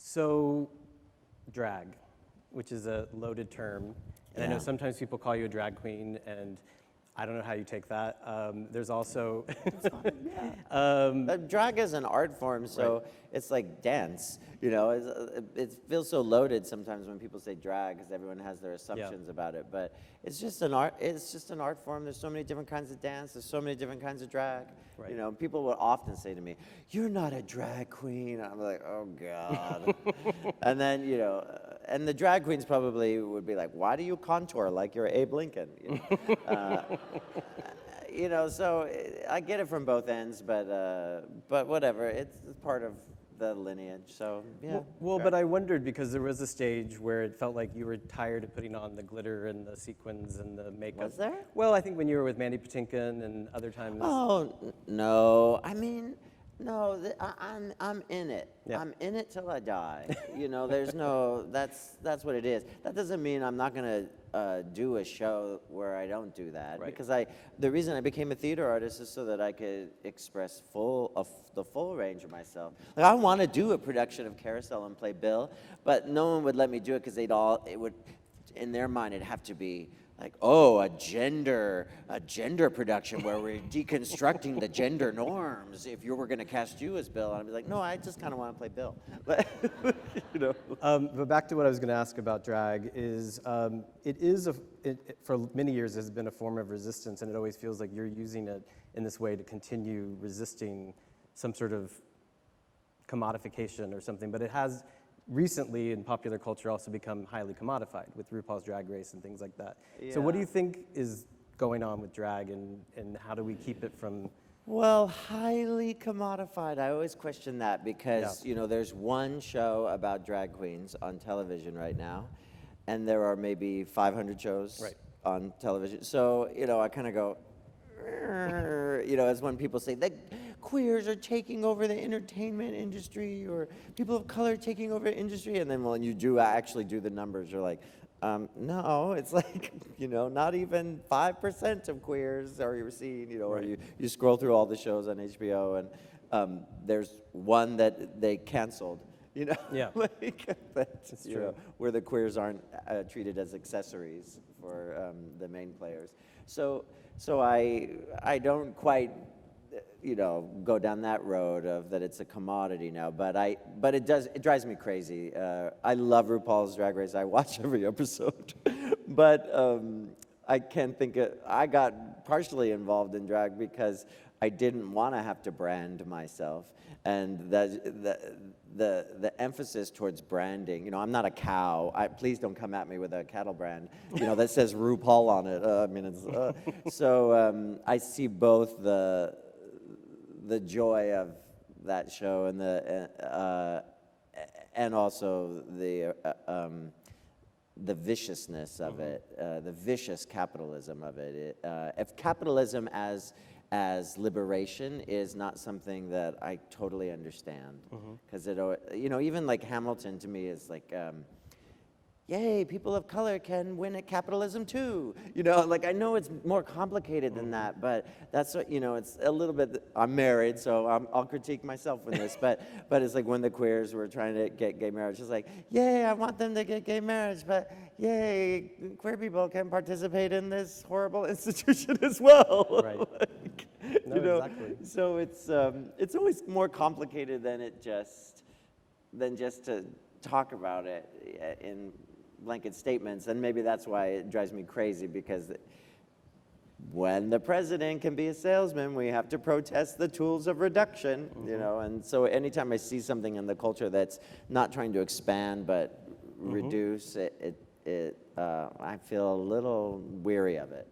So, drag, which is a loaded term, and I know Yeah. sometimes people call you a drag queen, and I don't know how you take that. There's also, Drag is an art form, so Right. it's like dance. You know, it feels so loaded sometimes when people say drag, because everyone has their assumptions about it. But it's just an art. It's just an art form. There's so many different kinds of dance. There's so many different kinds of drag. Right. You know, people will often say to me, "You're not a drag queen." I'm like, "Oh God." And then and the drag queens probably would be like, "Why do you contour like you're Abe Lincoln?" So I get it from both ends, but whatever. It's part of the lineage. So yeah. well, sure. but I wondered because there was a stage where it felt like you were tired of putting on the glitter and the sequins and the makeup. Was there? Well, I think when you were with Mandy Patinkin and other times. Oh no! I mean, no. I'm in it. Yeah. I'm in it till I die. There's no. That's what it is. That doesn't mean I'm not gonna do a show where I don't do that. Right. Because the reason I became a theater artist is so that I could express the full range of myself. Like I want to do a production of Carousel and play Bill, but no one would let me do it because in their mind it'd have to be like, oh, a gender production where we're deconstructing the gender norms. If you were going to cast you as Bill, I'd be like, no, I just kind of want to play Bill. But, But back to what I was going to ask about drag is, for many years has been a form of resistance, and it always feels like you're using it in this way to continue resisting some sort of commodification or something. But it has recently in popular culture also become highly commodified with RuPaul's Drag Race and things like that. So what do Yeah. you think is going on with drag, and how do we keep it from? Well, highly commodified. I always question that because, there's one show about drag queens on television right now, and there are maybe 500 shows Right. on television. So, I kind of go, as when people say that queers are taking over the entertainment industry or people of color taking over the industry, and then when you do actually do the numbers, you're like, no, it's like, not even 5% of queers are seen, or Right. you scroll through all the shows on HBO and there's one that they canceled, Yeah. that's true. where the queers aren't treated as accessories for the main players. So I don't quite go down that road of that it's a commodity now, but it drives me crazy. I love RuPaul's Drag Race. I watch every episode, but I can't think I got partially involved in drag because I didn't want to have to brand myself, and the emphasis towards branding. I'm not a cow. Please don't come at me with a cattle brand, that says RuPaul on it. So I see both the joy of that show and also the viciousness of it, the vicious capitalism of it. If capitalism as liberation is not something that I totally understand, because even like Hamilton to me is like, yay, people of color can win at capitalism too. Like I know it's more complicated than that, but that's what, it's a little bit, I'm married, so I'll critique myself in this, but it's like when the queers were trying to get gay marriage, it's like, yay, I want them to get gay marriage, but yay, queer people can participate in this horrible institution as well. Right. Like, No, exactly. So it's always more complicated than just to talk about it in blanket statements, and maybe that's why it drives me crazy, because when the president can be a salesman, we have to protest the tools of reduction, and so anytime I see something in the culture that's not trying to expand but reduce, I feel a little weary of it.